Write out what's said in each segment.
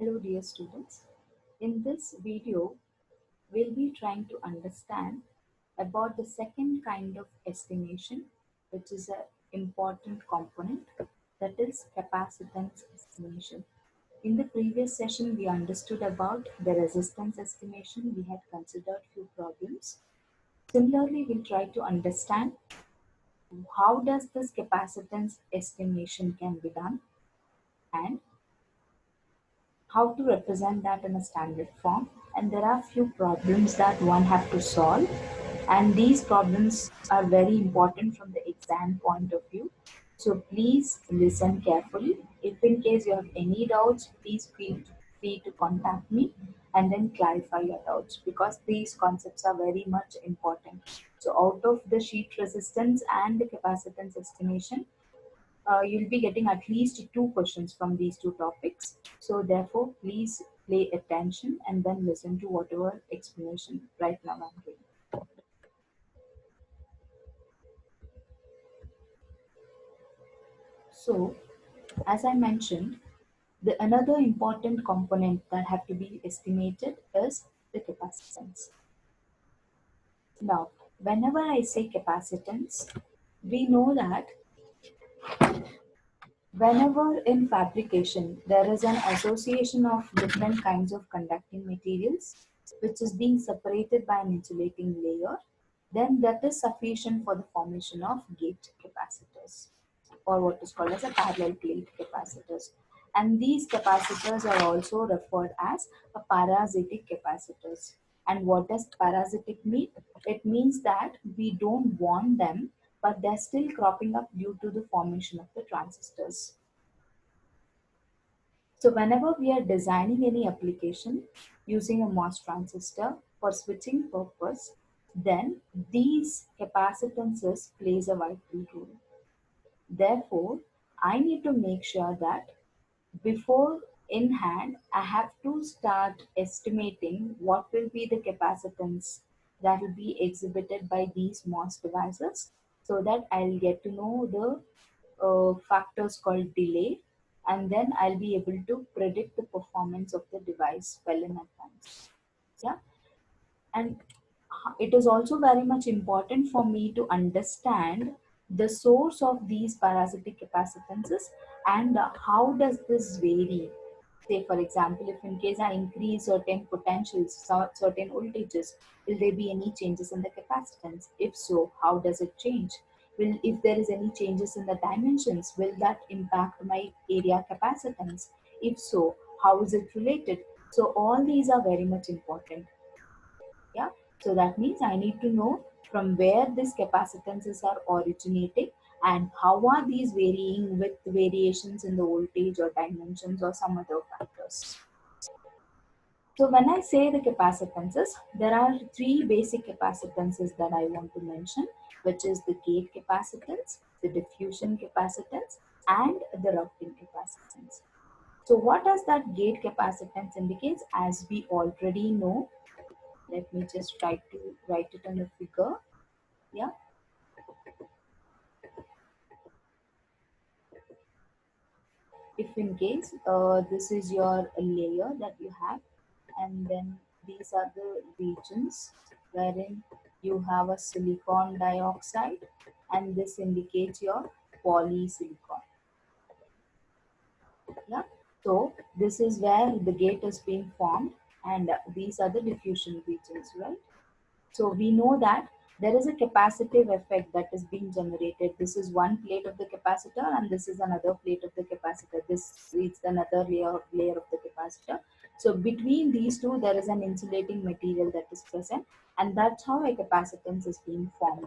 Hello dear students. In this video, we'll be trying to understand about the second kind of estimation, which is an important component, that is capacitance estimation. In the previous session, we understood about the resistance estimation. We had considered few problems. Similarly, we'll try to understand how does this capacitance estimation can be done and how to represent that in a standard form. And there are few problems that one have to solve, and these problems are very important from the exam point of view. So please listen carefully. If in case you have any doubts, please feel free to contact me and then clarify your doubts, because these concepts are very much important. So out of the sheet resistance and the capacitance estimation, you'll be getting at least two questions from these two topics. So therefore, please pay attention and then listen to whatever explanation right now I'm giving. So, as I mentioned, the another important component that have to be estimated is the capacitance. Now, whenever I say capacitance, we know that whenever in fabrication there is an association of different kinds of conducting materials which is being separated by an insulating layer, then that is sufficient for the formation of gate capacitors, or what is called as a parallel plate capacitors. And these capacitors are also referred as a parasitic capacitors. And what does parasitic mean? It means that we don't want them, but they're still cropping up due to the formation of the transistors. So whenever we are designing any application using a MOS transistor for switching purpose, then these capacitances plays a vital role. Therefore, I need to make sure that before in hand, I have to start estimating what will be the capacitance that will be exhibited by these MOS devices, so that I'll get to know the factors called delay, and then I'll be able to predict the performance of the device well in advance. Yeah, and it is also very much important for me to understand the source of these parasitic capacitances and how does this vary. Say for example, if in case I increase certain potentials, certain voltages, will there be any changes in the capacitance? If so, how does it change? Will, if there is any changes in the dimensions, will that impact my area capacitance? If so, how is it related? So all these are very much important. Yeah, so that means I need to know from where these capacitances are originating and how are these varying with variations in the voltage or dimensions or some other factors. So when I say the capacitances, there are three basic capacitances that I want to mention, which is the gate capacitance, the diffusion capacitance, and the routing capacitance. So what does that gate capacitance indicates? As we already know, let me just try to write it on a figure. Yeah, if in case this is your layer that you have, and then these are the regions wherein you have a silicon dioxide, and this indicates your polysilicon. Yeah, so this is where the gate is being formed, and these are the diffusion regions, right? So we know that there is a capacitive effect that is being generated. This is one plate of the capacitor and this is another plate of the capacitor. This is another layer of the capacitor. So between these two, there is an insulating material that is present, and that's how a capacitance is being formed.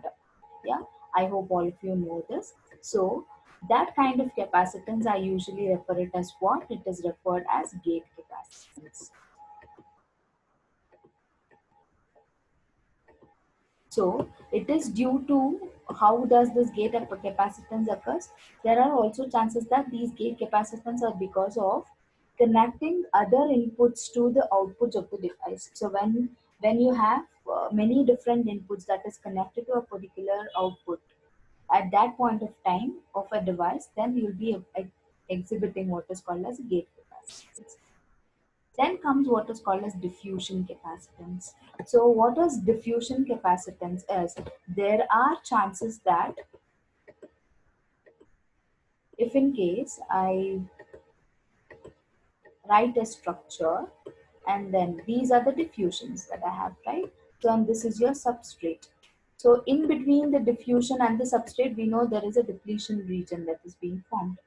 Yeah, I hope all of you know this. So that kind of capacitance, I usually refer it as what? It is referred as gate capacitance. So it is due to how does this gate capacitance occurs. There are also chances that these gate capacitance are because of connecting other inputs to the outputs of the device. So when you have many different inputs that is connected to a particular output at that point of time of a device, then you'll be exhibiting what is called as a gate capacitance. Then comes what is called as diffusion capacitance. So what is diffusion capacitance is, there are chances that if in case I write a structure and then these are the diffusions that I have, right? So and this is your substrate. So in between the diffusion and the substrate, we know there is a depletion region that is being formed.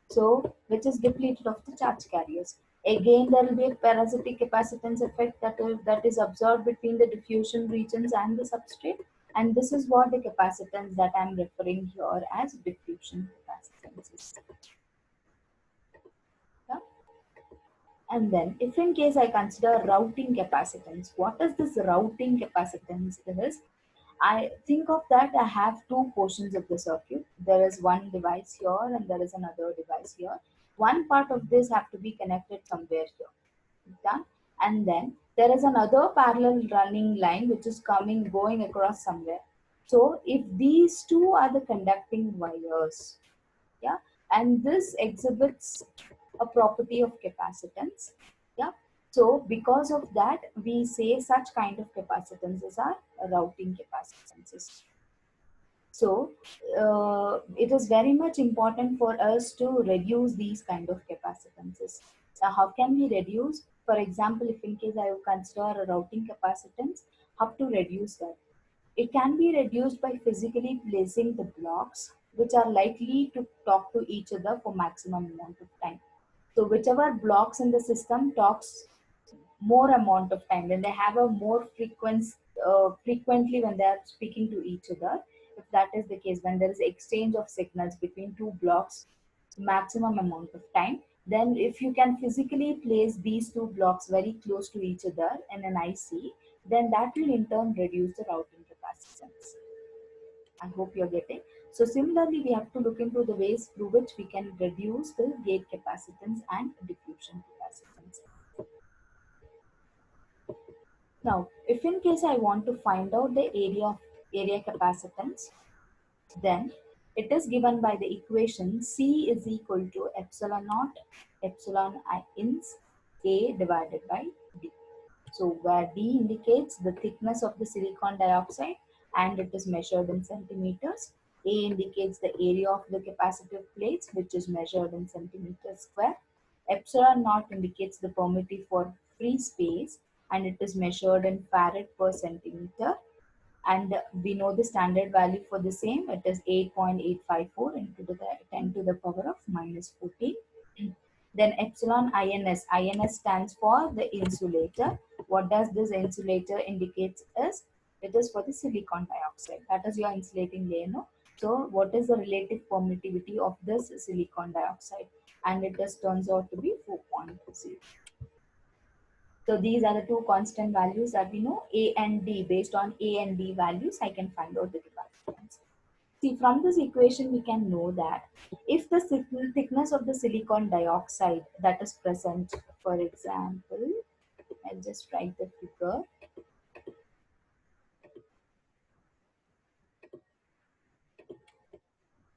So which is depleted of the charge carriers. Again, there will be a parasitic capacitance effect that is observed between the diffusion regions and the substrate. And this is what the capacitance that I'm referring here as diffusion capacitances. Yeah? And then if in case I consider routing capacitance, what is this routing capacitance is? I think of that I have two portions of the circuit. There is one device here and there is another device here. One part of this have to be connected somewhere here. Done. And then there is another parallel running line which is going across somewhere. So if these two are the conducting wires, yeah, and this exhibits a property of capacitance, yeah. So because of that, we say such kind of capacitances are routing capacitances. So it is very much important for us to reduce these kind of capacitances. Now how can we reduce? For example, if in case I consider a routing capacitance, how to reduce that? It can be reduced by physically placing the blocks which are likely to talk to each other for maximum amount of time. So whichever blocks in the system talks more amount of time, when they have a more frequently when they are speaking to each other, if that is the case, when there is exchange of signals between two blocks maximum amount of time, then if you can physically place these two blocks very close to each other in an IC, then that will in turn reduce the routing capacitance. I hope you're getting. So similarly, we have to look into the ways through which we can reduce the gate capacitance and diffusion capacitance. Now, if in case I want to find out the area capacitance, then it is given by the equation C is equal to epsilon naught epsilon I ins A divided by D. So where D indicates the thickness of the silicon dioxide and it is measured in centimeters. A indicates the area of the capacitive plates which is measured in centimeters square. Epsilon naught indicates the permittive for free space and it is measured in farad per centimeter. And we know the standard value for the same. It is 8.854 into the 10 to the power of minus 14. Then epsilon ins. Ins stands for the insulator. What does this insulator indicates is, it is for the silicon dioxide. That is your insulating layer, no? So what is the relative permittivity of this silicon dioxide? And it just turns out to be 4.0. So these are the two constant values that we know, A and D. Based on A and D values, I can find out the capacitance. See, from this equation, we can know that if the thickness of the silicon dioxide that is present, for example, I'll just write the figure.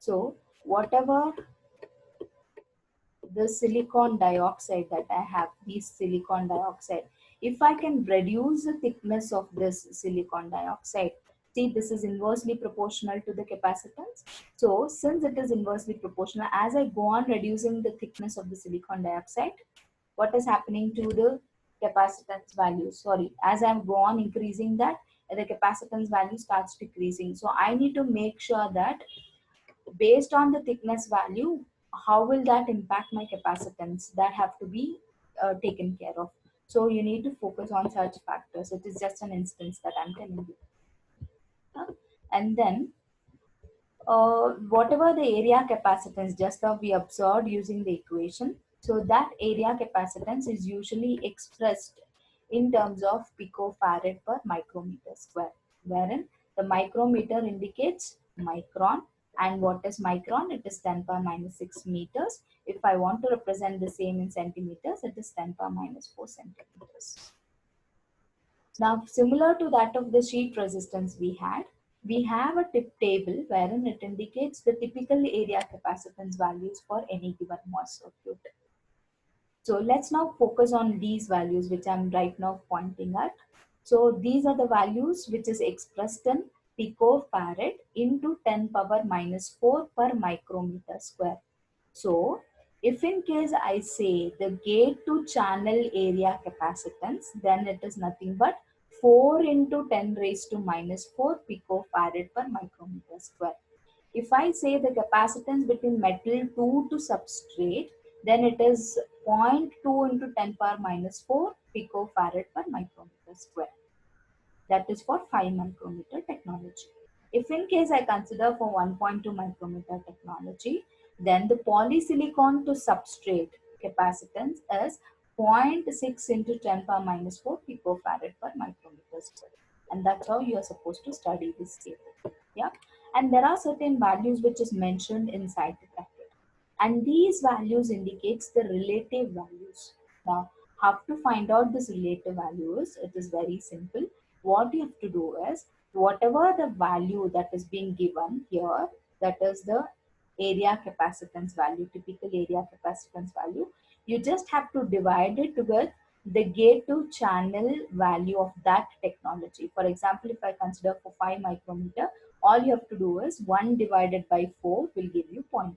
So whatever the silicon dioxide that I have, this silicon dioxide, if I can reduce the thickness of this silicon dioxide, see this is inversely proportional to the capacitance. So since it is inversely proportional, as I go on reducing the thickness of the silicon dioxide, what is happening to the capacitance value? Sorry, as I go on increasing that, the capacitance value starts decreasing. So I need to make sure that based on the thickness value, how will that impact my capacitance? That have to be taken care of. So you need to focus on such factors. It is just an instance that I'm telling you. And then whatever the area capacitance, just now we observed using the equation. So that area capacitance is usually expressed in terms of picofarad per micrometer square, wherein the micrometer indicates micron. And what is micron? It is 10 power minus 6 meters. If I want to represent the same in centimeters, it is 10 power minus 4 centimeters. Now, similar to that of the sheet resistance we have a tip table wherein it indicates the typical area capacitance values for any given MOS circuit. So let's now focus on these values which I'm right now pointing at. So these are the values which is expressed in picofarad into 10 power minus 4 per micrometer square. So if in case I say the gate to channel area capacitance, then it is nothing but 4 into 10 raised to minus 4 picofarad per micrometer square. If I say the capacitance between metal 2 to substrate, then it is zero point 0.2 into 10 power minus 4 picofarad per micrometer square. That is for 5 micrometer technology. If in case I consider for 1.2 micrometer technology, then the polysilicon to substrate capacitance is zero point 0.6 into 10 power minus 4 picofarad per micrometer square. And that's how you are supposed to study this cable. Yeah. And there are certain values which is mentioned inside the bracket. And these values indicates the relative values. Now, how to find out this relative values? It is very simple. What you have to do is, whatever the value that is being given here, that is the area capacitance value, typical area capacitance value, you just have to divide it with the gate to channel value of that technology. For example, if I consider for 5 micrometer, all you have to do is 1 divided by 4 will give you 0.25.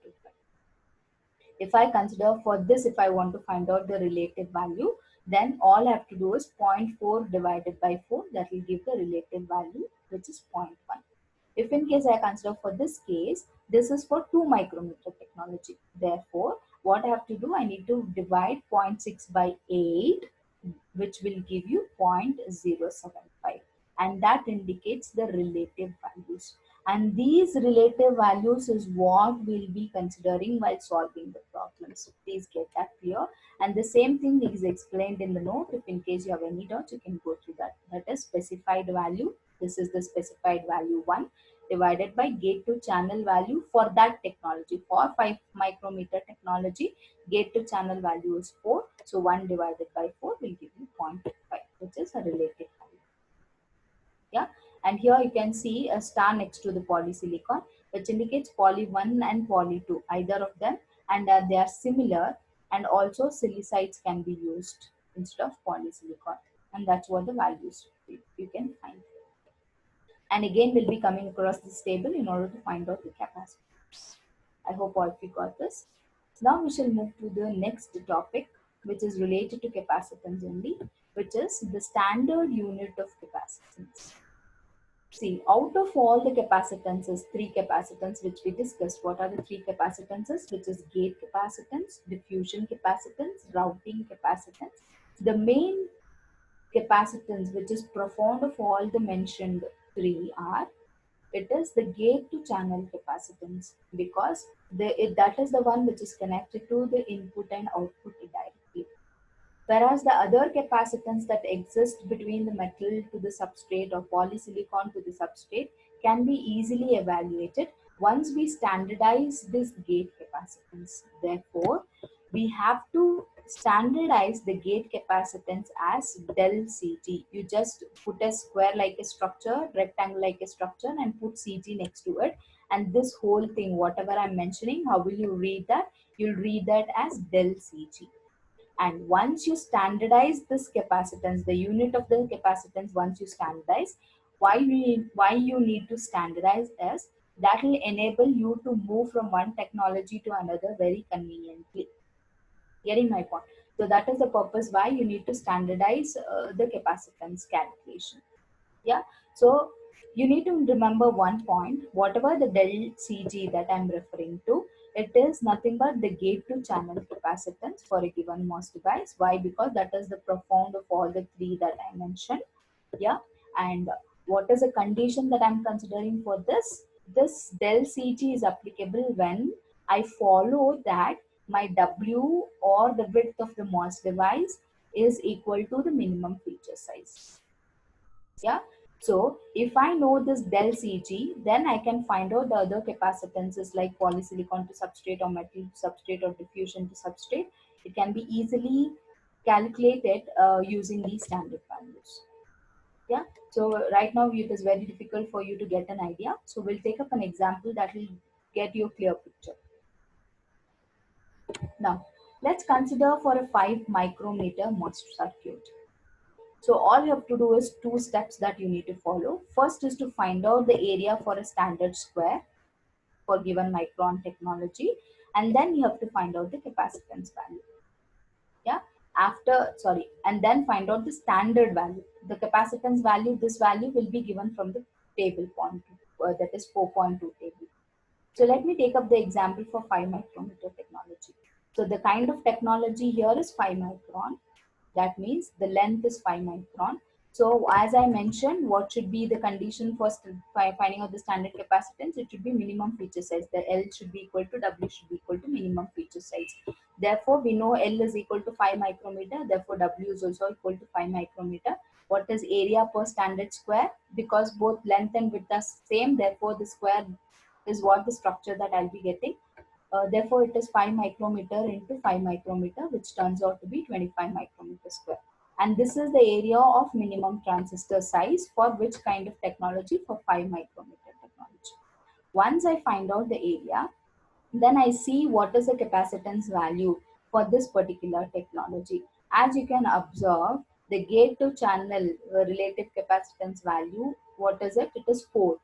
If I consider for this, if I want to find out the relative value, then all I have to do is 0.4 divided by 4, that will give the relative value, which is 0.1. If in case I consider for this case, this is for 2 micrometer technology. Therefore, what I have to do, I need to divide 0.6 by 8, which will give you 0.075. And that indicates the relative values. And these relative values is what we'll be considering while solving the problems. Please get that clear. And the same thing is explained in the note. If in case you have any doubts, you can go through that. That is specified value. This is the specified value 1 divided by gate to channel value for that technology. For 5 micrometer technology, gate to channel value is 4. So 1 divided by 4 will give you 0.5, which is a relative value. Yeah. And here you can see a star next to the polysilicon, which indicates poly 1 and poly 2, either of them, and they are similar, and also silicides can be used instead of polysilicon. And that's what the values you can find. And again, we'll be coming across this table in order to find out the capacitors. I hope all of you got this. Now we shall move to the next topic, which is related to capacitance only, which is the standard unit of capacitance. See, out of all the capacitances, 3 capacitance which we discussed, what are the 3 capacitances? Which is gate capacitance, diffusion capacitance, routing capacitance. The main capacitance which is profound of all the mentioned 3 are, it is the gate to channel capacitance, because that is the one which is connected to the input and output directly. Whereas the other capacitance that exists between the metal to the substrate or polysilicon to the substrate can be easily evaluated once we standardize this gate capacitance. Therefore, we have to standardize the gate capacitance as del CG. You just put a square like a structure, rectangle like a structure, and put CG next to it. And this whole thing, whatever I'm mentioning, how will you read that? You'll read that as del CG. And once you standardize this capacitance, the unit of the capacitance, once you standardize, why you need to standardize is that will enable you to move from one technology to another very conveniently. Getting my point? So that is the purpose why you need to standardize the capacitance calculation. Yeah. So you need to remember one point, whatever the del CG that I'm referring to, it is nothing but the gate to channel capacitance for a given MOS device. Why? Because that is the profound of all the 3 that I mentioned. Yeah. And what is the condition that I'm considering for this? This del CG is applicable when I follow that my W or the width of the MOS device is equal to the minimum feature size. Yeah. So if I know this del CG, then I can find out the other capacitances like polysilicon to substrate or metal to substrate or diffusion to substrate. It can be easily calculated using these standard values. Yeah. So right now it is very difficult for you to get an idea. So we'll take up an example that will get you a clear picture. Now, Let's consider for a 5 micrometer MOS circuit. So all you have to do is two steps that you need to follow. First is to find out the area for a standard square for given micron technology, and then you have to find out the capacitance value. Yeah, after, sorry, and then find out the standard value, the capacitance value. This value will be given from the table point, that is 4.2 table. So let me take up the example for 5 micrometer technology. So the kind of technology here is 5 micron. That means the length is 5 micron. So as I mentioned, what should be the condition for finding out the standard capacitance? It should be minimum feature size. The L should be equal to W should be equal to minimum feature size. Therefore, we know L is equal to 5 micrometer. Therefore, W is also equal to 5 micrometer. What is area per standard square? Because both length and width are same, therefore the square is what the structure that I'll be getting. Therefore, it is 5 micrometer into 5 micrometer, which turns out to be 25 micrometer square. And this is the area of minimum transistor size for which kind of technology? For 5 micrometer technology. Once I find out the area, then I see what is the capacitance value for this particular technology. As you can observe, the gate to channel relative capacitance value, what is it? It is 4.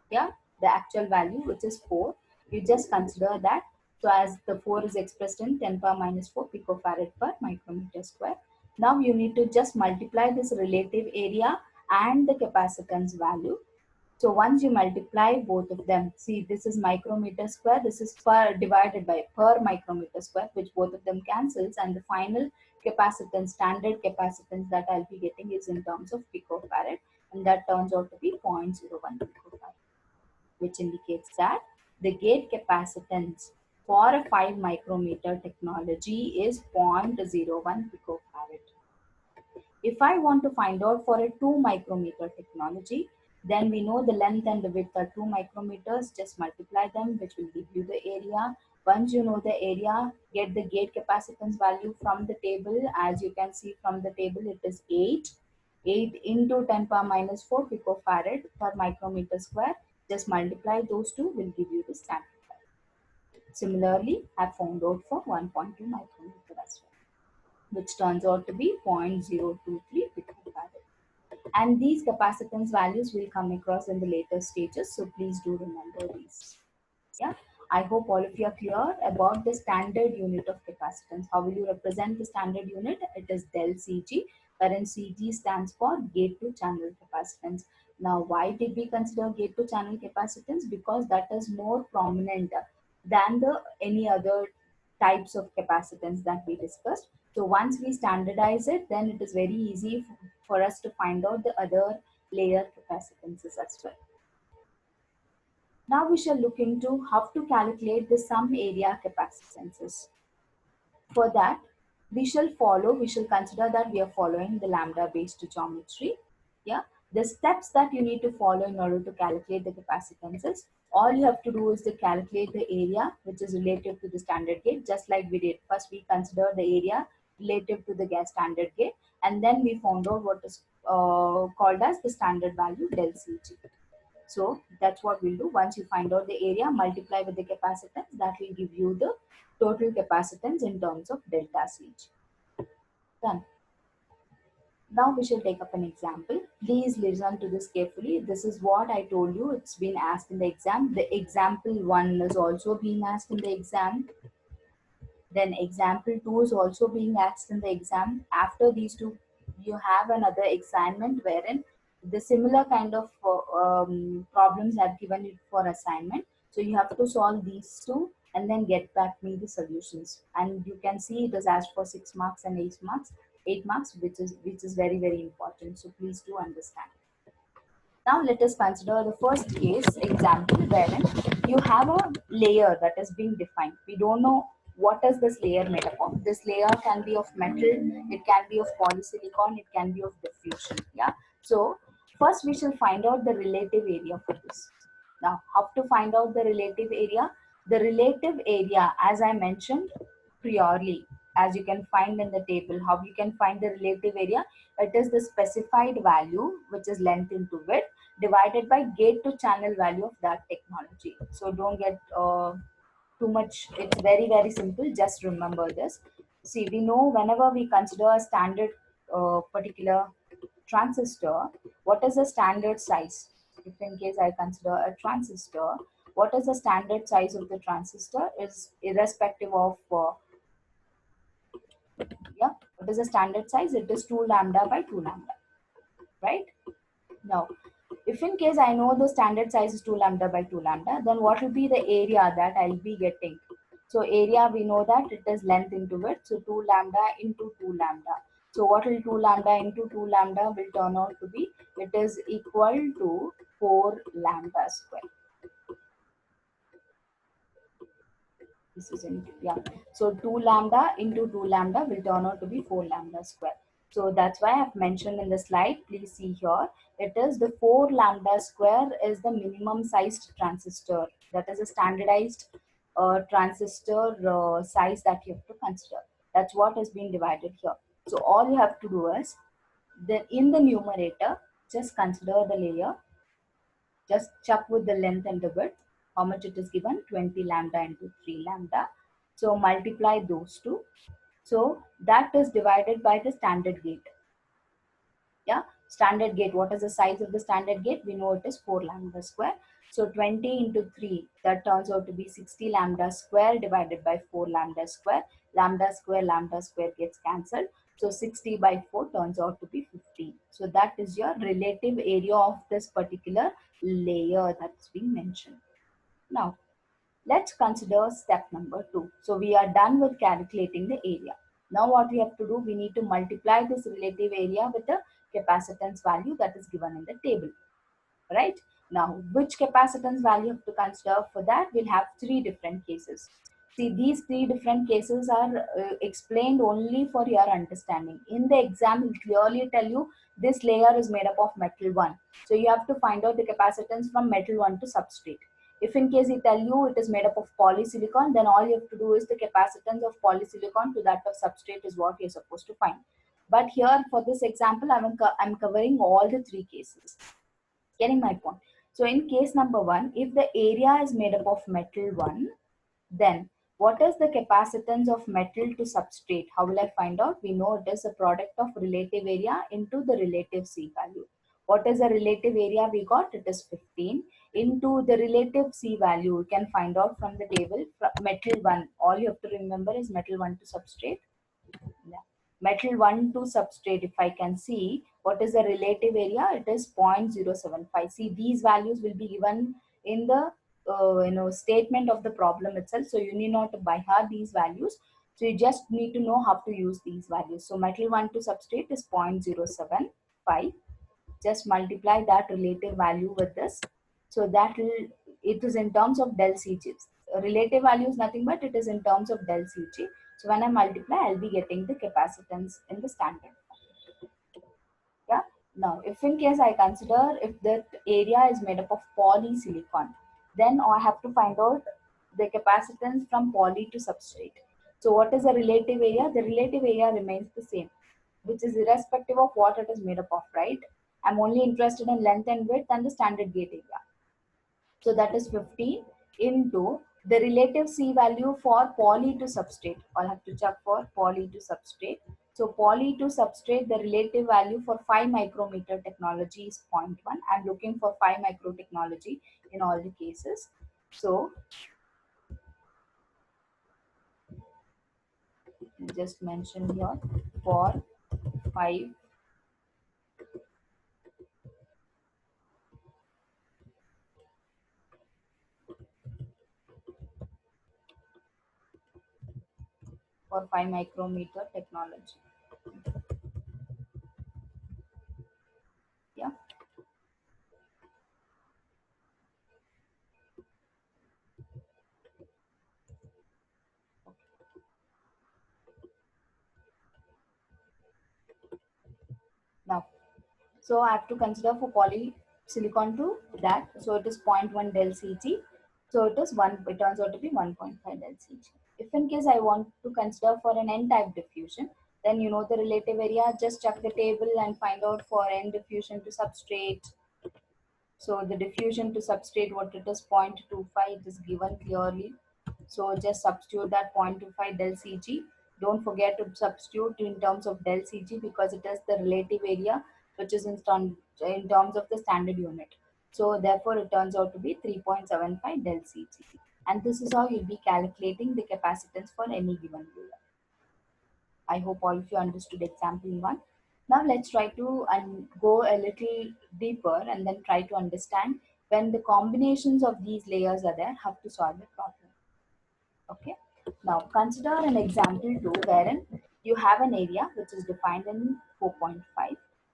Yeah, the actual value, which is 4. You just consider that. So as the 4 is expressed in 10 power minus 4 picofarad per micrometer square. Now you need to just multiply this relative area and the capacitance value. So once you multiply both of them, see, this is micrometer square, this is per divided by per micrometer square, which both of them cancels, and the final capacitance, standard capacitance that I'll be getting is in terms of picofarad, and that turns out to be 0.01 picofarad, which indicates that the gate capacitance for a 5 micrometer technology is 0.01 picofarad. If I want to find out for a 2 micrometer technology, then we know the length and the width are 2 micrometers. Just multiply them, which will give you the area. Once you know the area, get the gate capacitance value from the table. As you can see from the table, it is 8. 8 into 10 power minus 4 picofarad per micrometer square. Just multiply those two, will give you the standard value. Similarly, I found out for 1.2 micrometer as well, which turns out to be 0.023 picofarad. And these capacitance values will come across in the later stages, so please do remember these. Yeah, I hope all of you are clear about the standard unit of capacitance. How will you represent the standard unit? It is del CG, wherein CG stands for gate to channel capacitance. Now, why did we consider gate to channel capacitance? Because that is more prominent than the any other types of capacitance that we discussed. So once we standardize it, then it is very easy for us to find out the other layer capacitances as well. Now we shall look into how to calculate the sum area capacitances. For that, we shall consider that we are following the lambda based geometry. Yeah, the steps that you need to follow in order to calculate the capacitances. All you have to do is to calculate the area which is relative to the standard gate, just like we did. First, we consider the area relative to the gas standard gate, and then we found out what is called as the standard value del CG. So that's what we'll do. Once you find out the area, multiply with the capacitance, that will give you the total capacitance in terms of delta CG. Done. Now we shall take up an example. Please listen to this carefully. This is what I told you. It's been asked in the exam. The example 1 is also being asked in the exam. Then example 2 is also being asked in the exam. After these two, you have another assignment wherein the similar kind of problems are given it for assignment. So you have to solve these two and then get back me the solutions. And you can see it is asked for 6 marks and 8 marks, which is very, very important. So please do understand. Now let us consider the first case example wherein you have a layer that is being defined. We don't know what is this layer made up of. This layer can be of metal, it can be of polysilicon, it can be of diffusion. Yeah. So first we shall find out the relative area for this. Now, how to find out the relative area? The relative area, as I mentioned priorly, as you can find in the table, how you can find the relative area? It is the specified value, which is length into width, divided by gate to channel value of that technology. So don't get too much. It's very, very simple. Just remember this. See, we know whenever we consider a standard particular transistor, what is the standard size? If in case I consider a transistor, what is the standard size of the transistor is irrespective of, yeah, what is the standard size? It is 2 lambda by 2 lambda, right? Now, if in case I know the standard size is 2 lambda by 2 lambda, then what will be the area that I'll be getting? So area, we know that it is length into width. So 2 lambda into 2 lambda. So what will 2 lambda into 2 lambda will turn out to be? It is equal to 4 lambda square. This is in, yeah. So 2 lambda into 2 lambda will turn out to be 4 lambda square. So that's why I've mentioned in the slide. Please see here. It is the 4 lambda square is the minimum sized transistor. That is a standardized transistor size that you have to consider. That's what has been divided here. So all you have to do is, then in the numerator, just consider the layer, just chuck with the length and the width, how much it is given, 20 lambda into 3 lambda. So multiply those two. So that is divided by the standard gate. Yeah, standard gate, what is the size of the standard gate? We know it is 4 lambda square. So 20 into 3, that turns out to be 60 lambda square divided by 4 lambda square. Lambda square gets cancelled. So 60 by 4 turns out to be 15. So that is your relative area of this particular layer that's being mentioned. Now, let's consider step number 2. So we are done with calculating the area. Now what we have to do, we need to multiply this relative area with the capacitance value that is given in the table, right? Now, which capacitance value have to consider? For that, we'll have 3 different cases. See, these 3 different cases are explained only for your understanding. In the exam, it will clearly tell you this layer is made up of metal 1. So you have to find out the capacitance from metal 1 to substrate. If in case he tell you it is made up of polysilicon, then all you have to do is the capacitance of polysilicon to that of substrate is what you're supposed to find. But here for this example, I'm covering all the 3 cases. Getting my point? So in case number 1, if the area is made up of metal 1, then what is the capacitance of metal to substrate? How will I find out? We know it is a product of relative area into the relative C value. What is the relative area we got? It is 15 into the relative C value. You can find out from the table. Metal 1, all you have to remember is metal 1 to substrate. Yeah. Metal 1 to substrate, if I can see, what is the relative area? It is 0.075. See, these values will be given in the statement of the problem itself. So you need not to by heart these values. So you just need to know how to use these values. So metal 1 to substrate is 0.075. Just multiply that relative value with this. So that will, it is in terms of del CG. Relative value is nothing but it is in terms of del CG. So when I multiply, I'll be getting the capacitance in the standard. Yeah. Now, if in case I consider if that area is made up of polysilicon, then I have to find out the capacitance from poly to substrate. So what is the relative area? The relative area remains the same, which is irrespective of what it is made up of, right? I'm only interested in length and width and the standard gate area. So that is 15 into the relative C value for poly to substrate. I'll have to check for poly to substrate. So poly to substrate, the relative value for 5 micrometer technology is 0.1. I'm looking for 5 micro technology in all the cases. So just mention here for 5 micrometer technology. Yeah. Now, so I have to consider for polysilicon to that. So it is 0.1 del CG. So it is 1, it turns out to be 1.5 del CG. If in case I want to consider for an N-type diffusion, then you know the relative area, just check the table and find out for N diffusion to substrate. So the diffusion to substrate, what it is 0.25, it is given clearly. So just substitute that 0.25 del Cg. Don't forget to substitute in terms of del Cg because it is the relative area which is in terms of the standard unit. So therefore it turns out to be 3.75 del Cg. And this is how you'll be calculating the capacitance for any given layer. I hope all of you understood example 1. Now let's try to go a little deeper and then try to understand when the combinations of these layers are there, how to solve the problem. Okay. Now consider an example 2 wherein you have an area which is defined in 4.5.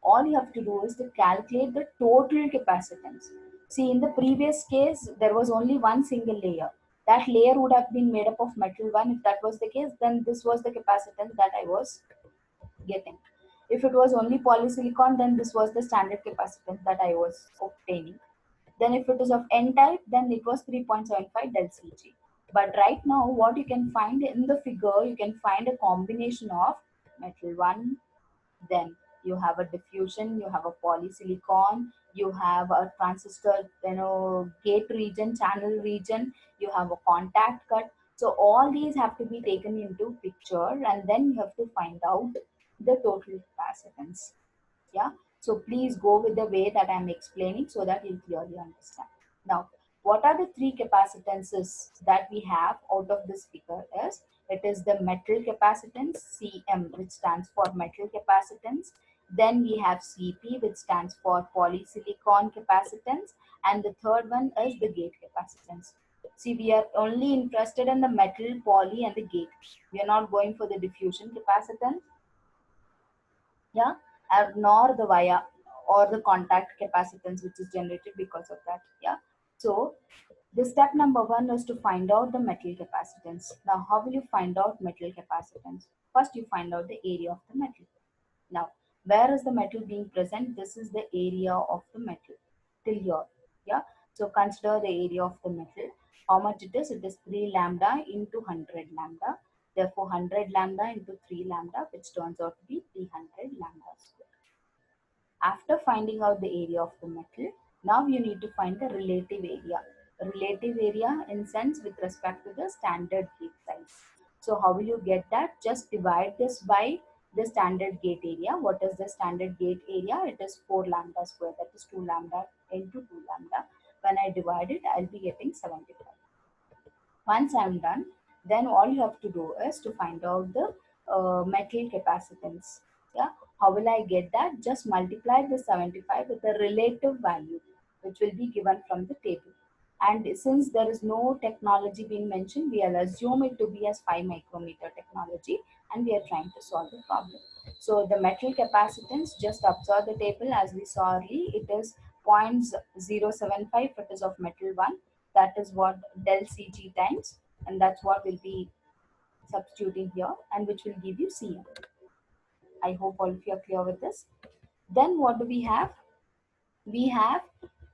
All you have to do is to calculate the total capacitance. See, in the previous case, there was only one single layer. That layer would have been made up of metal 1. If that was the case, then this was the capacitance that I was getting. If it was only polysilicon, then this was the standard capacitance that I was obtaining. Then if it is of N type, then it was 3.75 del Cg. But right now, what you can find in the figure, you can find a combination of metal 1, then you have a diffusion, you have a polysilicon, you have a transistor, gate region, channel region, you have a contact cut. So all these have to be taken into picture, and then you have to find out the total capacitance. Yeah. So please go with the way that I'm explaining so that you'll clearly understand. Now, what are the three capacitances that we have out of this figure is, it is the metal capacitance, Cm, which stands for metal capacitance. Then we have Cp, which stands for polysilicon capacitance. And the third one is the gate capacitance. See, we are only interested in the metal, poly, and the gate. We are not going for the diffusion capacitance, yeah, nor the via or the contact capacitance which is generated because of that. Yeah. So the step number 1 is to find out the metal capacitance. Now how will you find out metal capacitance? First you find out the area of the metal. Now where is the metal being present? This is the area of the metal till here. Yeah. So consider the area of the metal. How much it is? It is 3 lambda into 100 lambda. Therefore 100 lambda into 3 lambda, which turns out to be 300 lambda square. After finding out the area of the metal, now you need to find the relative area. Relative area in sense with respect to the standard gate size. So how will you get that? Just divide this by the standard gate area. What is the standard gate area? It is 4 lambda square. That is 2 lambda into 2 lambda. When I divide it, I'll be getting 75. Once I'm done, then all you have to do is to find out the metal capacitance. Yeah, how will I get that? Just multiply the 75 with the relative value, which will be given from the table. And since there is no technology being mentioned, we will assume it to be as 5 micrometer technology, and we are trying to solve the problem. So the metal capacitance, just observe the table as we saw earlier, it is 0.075, it is of metal 1. That is what del Cg times, and that's what we'll be substituting here, and which will give you Cm. I hope all of you are clear with this. Then what do we have? We have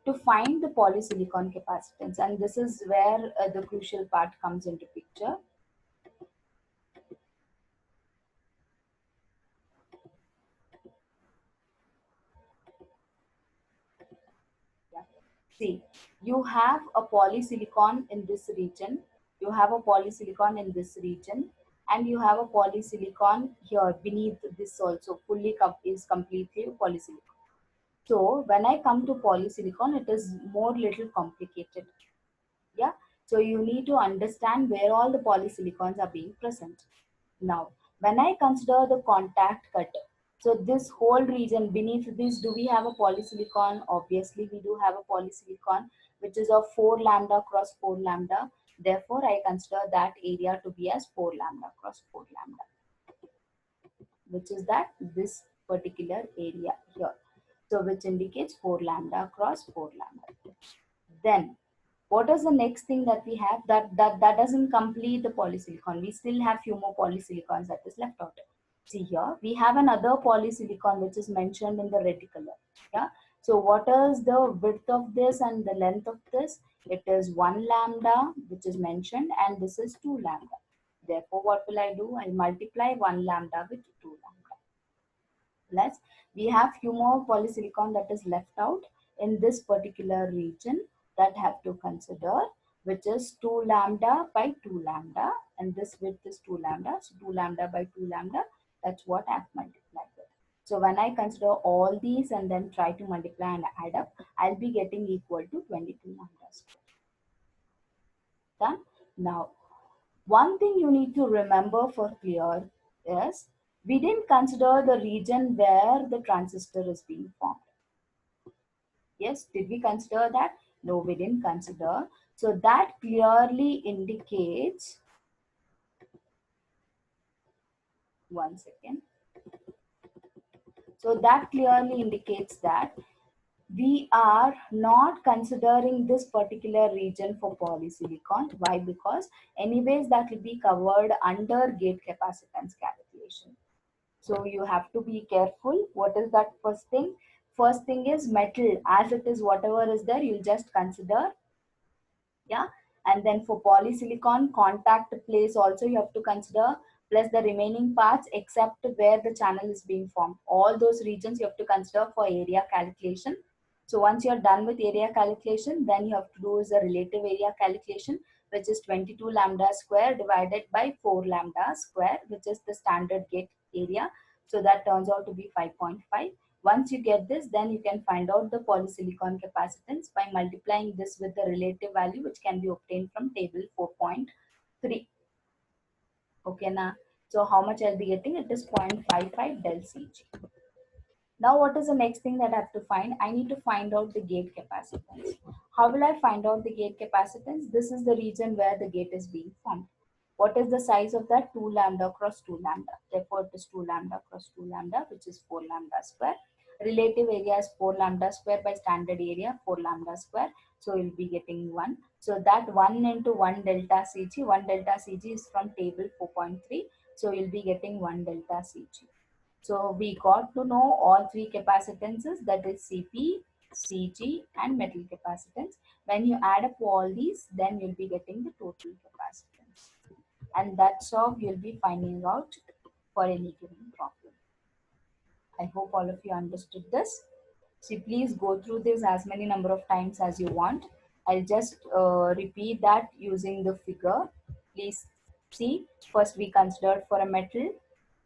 to find the polysilicon capacitance, and this is where the crucial part comes into picture. Yeah. See, you have a polysilicon in this region, you have a polysilicon in this region, and you have a polysilicon here beneath this also, fully is completely polysilicon. So when I come to polysilicon, it is more little complicated. Yeah. So you need to understand where all the polysilicons are being present. Now, when I consider the contact cut, so this whole region beneath this, do we have a polysilicon? Obviously, we do have a polysilicon, which is of 4 lambda cross 4 lambda. Therefore, I consider that area to be as 4 lambda cross 4 lambda, which is that this particular area here. So which indicates 4 lambda cross 4 lambda. Then what is the next thing that we have? That doesn't complete the polysilicon. We still have few more polysilicons that is left out. See here, we have another polysilicon which is mentioned in the red color. Yeah. So what is the width of this and the length of this? It is 1 lambda, which is mentioned, and this is 2 lambda. Therefore, what will I do? I multiply 1 lambda with 2 lambda. Plus, we have few more polysilicon that is left out in this particular region that have to consider. which is 2 lambda by 2 lambda, and this width is 2 lambda, so 2 lambda by 2 lambda, that's what I've multiplied with. So when I consider all these and then try to multiply and add up, I'll be getting equal to 22 lambda square. Done? Now, one thing you need to remember for clear is we didn't consider the region where the transistor is being formed. Yes, did we consider that? No, we didn't consider. So that clearly indicates, one second. So that clearly indicates that we are not considering this particular region for polysilicon. Why? Because anyways that will be covered under gate capacitance calculation. So you have to be careful. What is that first thing? First thing is metal. As it is, whatever is there, you'll just consider. Yeah. And then for polysilicon, contact place also you have to consider, plus the remaining parts except where the channel is being formed. All those regions you have to consider for area calculation. So once you're done with area calculation, then you have to do is a relative area calculation, which is 22 lambda square divided by 4 lambda square, which is the standard gate area. So that turns out to be 5.5. Once you get this, then you can find out the polysilicon capacitance by multiplying this with the relative value, which can be obtained from table 4.3. Okay, now, so how much I'll be getting? It is 0.55 del Cg. Now, what is the next thing that I have to find? I need to find out the gate capacitance. How will I find out the gate capacitance? This is the region where the gate is being formed. What is the size of that? 2 lambda cross 2 lambda. Therefore, it is 2 lambda cross 2 lambda, which is 4 lambda square. Relative area is 4 lambda square by standard area, 4 lambda square. So, you'll be getting 1. So, that 1 into 1 delta Cg, 1 delta Cg is from table 4.3. So, you'll be getting 1 delta Cg. So we got to know all three capacitances, that is Cp, Cg and metal capacitance. When you add up all these, then you'll be getting the total capacitance. And that's how you'll be finding out for any given problem. I hope all of you understood this. So please go through this as many number of times as you want. I'll just repeat that using the figure. Please see, first we considered for a metal,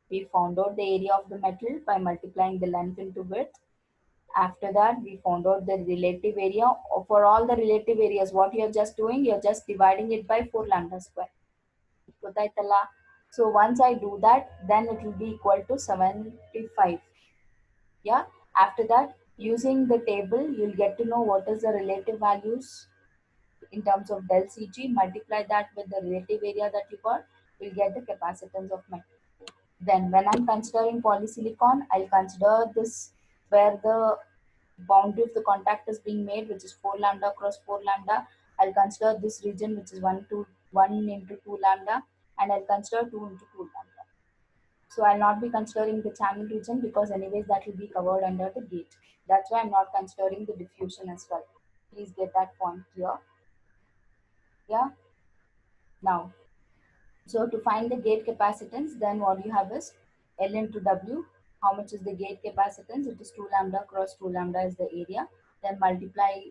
we found out the area of the metal by multiplying the length into width. After that, we found out the relative area. For all the relative areas, what you're just doing, you're just dividing it by 4 lambda square. So once I do that, then it will be equal to 75. Yeah. After that, using the table, you'll get to know what is the relative values in terms of del Cg. Multiply that with the relative area that you got, you'll get the capacitance of metal. Then when I'm considering polysilicon, I'll consider this where the boundary of the contact is being made, which is 4 lambda cross 4 lambda. I'll consider this region, which is 1 into 2 lambda, and I'll consider 2 into 2 lambda. So I'll not be considering the channel region because anyways that will be covered under the gate. That's why I'm not considering the diffusion as well. Please get that point clear. Yeah. Now, so to find the gate capacitance, then what you have is L into W. How much is the gate capacitance? It is 2 lambda cross 2 lambda is the area. Then multiply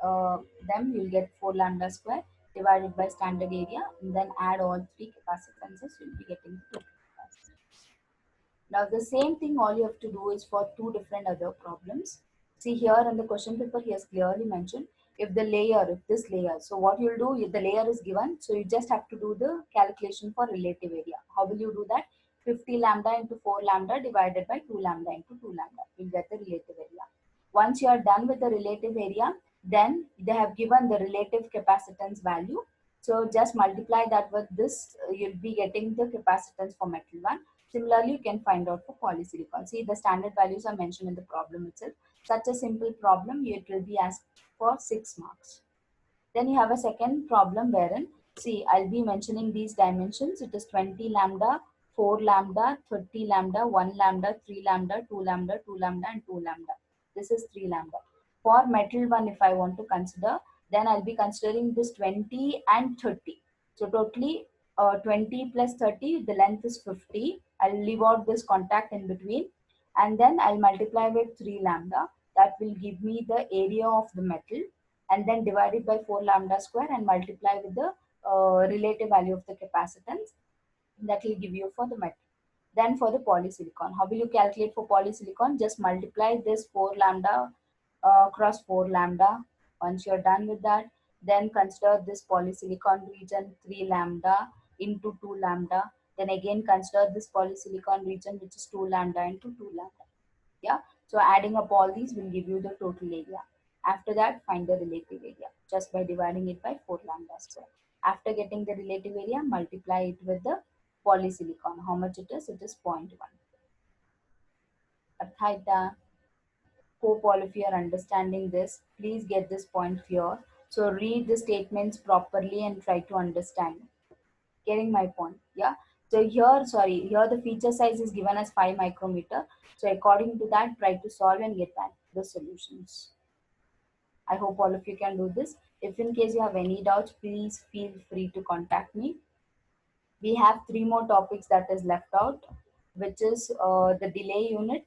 them, you'll get 4 lambda square divided by standard area. And then add all three capacitances, you'll be getting the total capacitance. Now the same thing all you have to do is for two different other problems. See here in the question paper, he has clearly mentioned if this layer, so what you'll do, if the layer is given, so you just have to do the calculation for relative area. How will you do that? 50 lambda into 4 lambda divided by 2 lambda into 2 lambda. You'll get the relative area. Once you are done with the relative area, then they have given the relative capacitance value. So just multiply that with this, you'll be getting the capacitance for metal 1. Similarly, you can find out for polysilicon. See, the standard values are mentioned in the problem itself. Such a simple problem, it will be asked for 6 marks. Then you have a second problem wherein, see, I'll be mentioning these dimensions. It is 20 lambda, 4 lambda, 30 lambda, 1 lambda, 3 lambda, 2 lambda, 2 lambda, and 2 lambda. This is 3 lambda. For metal 1, if I want to consider, then I'll be considering this 20 and 30. So totally 20 plus 30, the length is 50. I'll leave out this contact in between. And then I'll multiply with 3 lambda. That will give me the area of the metal. and then divide it by 4 lambda square and multiply with the relative value of the capacitance that will give you for the metal. Then for the polysilicon, how will you calculate for polysilicon? Just multiply this 4 lambda cross 4 lambda. Once you're done with that, then consider this polysilicon region 3 lambda into 2 lambda. Then again consider this polysilicon region which is 2 lambda into 2 lambda. Yeah. So adding up all these will give you the total area. After that, find the relative area just by dividing it by 4 lambda square. After getting the relative area, multiply it with the polysilicon. How much it is? It is 0.1. Arthaita. Hope all of you are understanding this. Please get this point here. So read the statements properly and try to understand. Getting my point? Yeah. So here, sorry, here the feature size is given as 5 micrometer. So according to that, try to solve and get back the solutions. I hope all of you can do this. If in case you have any doubts, please feel free to contact me. We have 3 more topics that is left out, which is the delay unit,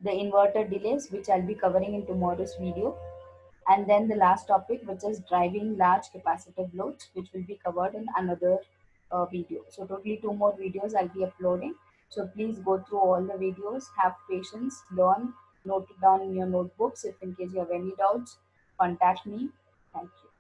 the inverter delays, which I'll be covering in tomorrow's video, and then the last topic, which is driving large capacitive loads, which will be covered in another video. So totally 2 more videos I'll be uploading. So please go through all the videos, have patience, learn, note it down in your notebooks. If in case you have any doubts, contact me. Thank you.